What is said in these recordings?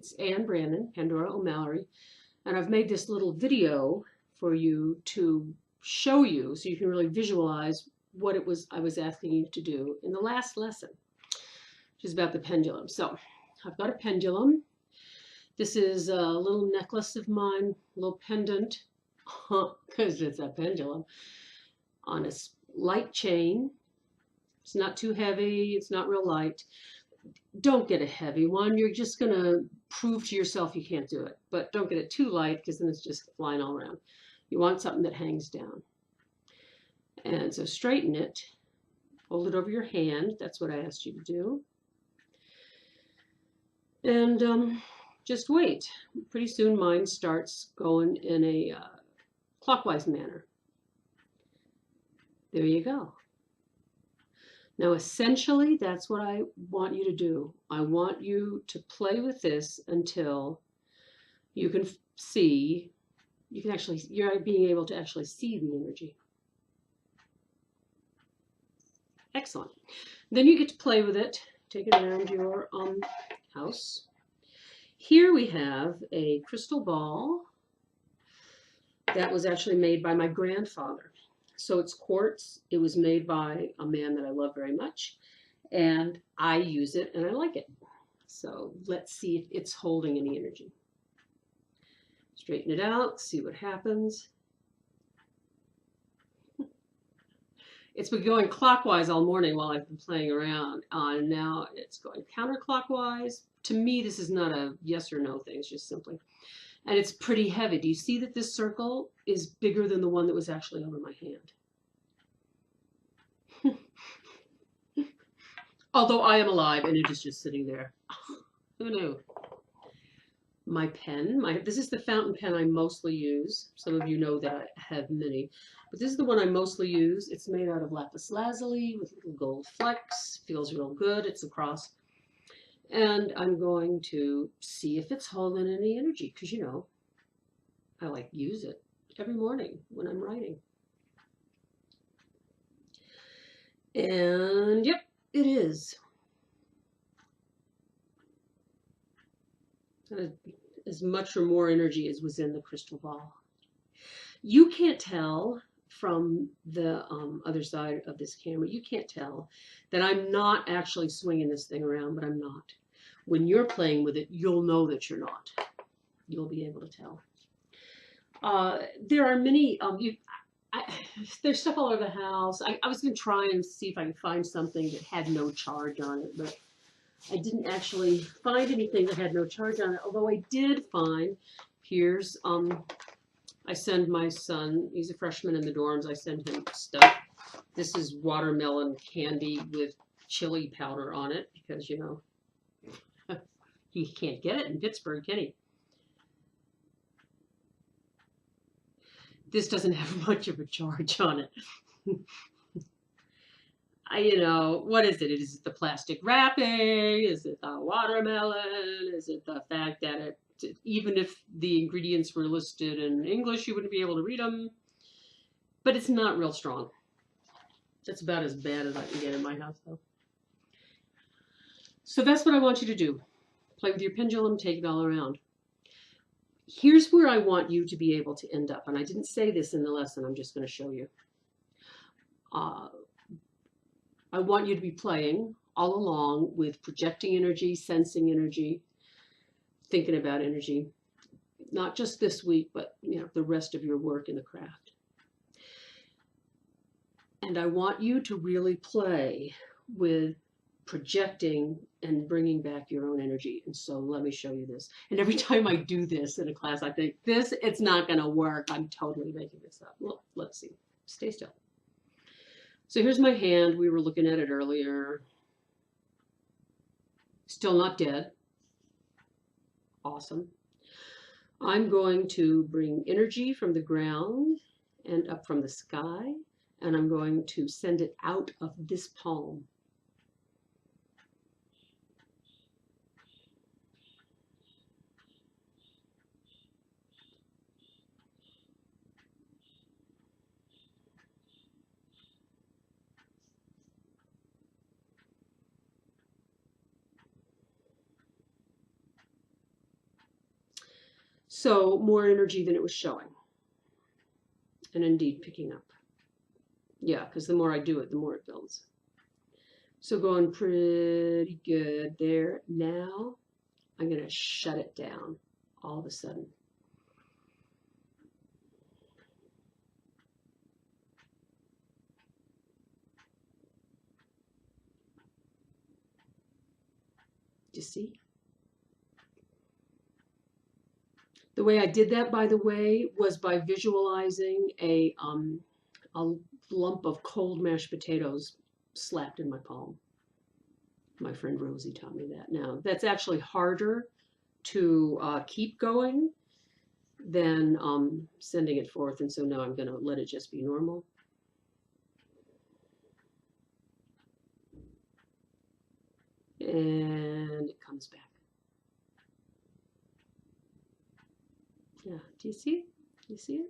It's Anne Brannon, Pandora O'Mallory, and I've made this little video for you to show you so you can really visualize what it was I was asking you to do in the last lesson, which is about the pendulum. So I've got a pendulum. This is a little necklace of mine, a little pendant, because it's a pendulum, on a light chain. It's not too heavy, it's not real light. Don't get a heavy one. You're just going to prove to yourself you can't do it. But don't get it too light because then it's just flying all around. You want something that hangs down. And so straighten it. Hold it over your hand. That's what I asked you to do. And just wait. Pretty soon mine starts going in a clockwise manner. There you go. Now, essentially, that's what I want you to do. I want you to play with this until you can see, you're being able to actually see the energy. Excellent. Then you get to play with it. Take it around your house. Here we have a crystal ball that was actually made by my grandfather. So it's quartz. It was made by a man that I love very much, and I use it and I like it. So let's see if it's holding any energy. Straighten it out, see what happens. It's been going clockwise all morning while I've been playing around, and now it's going counterclockwise. To me, this is not a yes or no thing, it's just simply. And it's pretty heavy. Do you see that this circle is bigger than the one that was actually over my hand? Although I am alive and it is just sitting there. Who knew? My pen, this is the fountain pen I mostly use. Some of you know that I have many. But this is the one I mostly use. It's made out of lapis lazuli with little gold flecks. Feels real good. It's a cross. And I'm going to see if it's holding any energy, because, you know, I use it every morning when I'm writing. And yep, it is. As much or more energy as was in the crystal ball. You can't tell from the other side of this camera, you can't tell that I'm not actually swinging this thing around, but I'm not. When you're playing with it, you'll know that you're not. You'll be able to tell. There are many, there's stuff all over the house. I was going to try and see if I could find something that had no charge on it, but I didn't actually find anything that had no charge on it, although I did find, here's, I send my son, he's a freshman in the dorms, I send him stuff. This is watermelon candy with chili powder on it, because, you know, he can't get it in Pittsburgh, can he? This doesn't have much of a charge on it. You know, what is it? Is it the plastic wrapping? Is it the watermelon? Is it the fact that even if the ingredients were listed in English, you wouldn't be able to read them? But it's not real strong. That's about as bad as I can get in my house, though. So that's what I want you to do. Play with your pendulum, take it all around. Here's where I want you to be able to end up. And I didn't say this in the lesson. I'm just going to show you. I want you to be playing all along with projecting energy, sensing energy, thinking about energy, not just this week, but you know, the rest of your work in the craft. And I want you to really play with projecting and bringing back your own energy. And so let me show you this. And every time I do this in a class, I think, it's not going to work. I'm totally making this up. Well, let's see. Stay still. So here's my hand. We were looking at it earlier. Still not dead. Awesome. I'm going to bring energy from the ground and up from the sky, and I'm going to send it out of this palm. So more energy than it was showing. And indeed picking up. Yeah, because the more I do it, the more it builds. So going pretty good there. Now I'm going to shut it down all of a sudden. Do you see? The way I did that, by the way, was by visualizing a lump of cold mashed potatoes slapped in my palm. My friend Rosie taught me that. Now, that's actually harder to keep going than sending it forth, and so now I'm going to let it just be normal. And it comes back. Yeah, do you see it? Do you see it?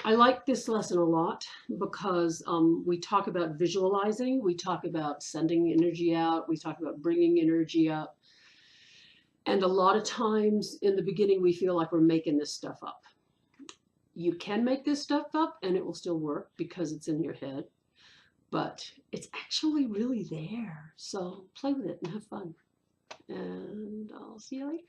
I like this lesson a lot because we talk about visualizing, we talk about sending energy out, we talk about bringing energy up. And a lot of times in the beginning, we feel like we're making this stuff up. You can make this stuff up and it will still work because it's in your head, but it's actually really there. So play with it and have fun. And I'll see you later.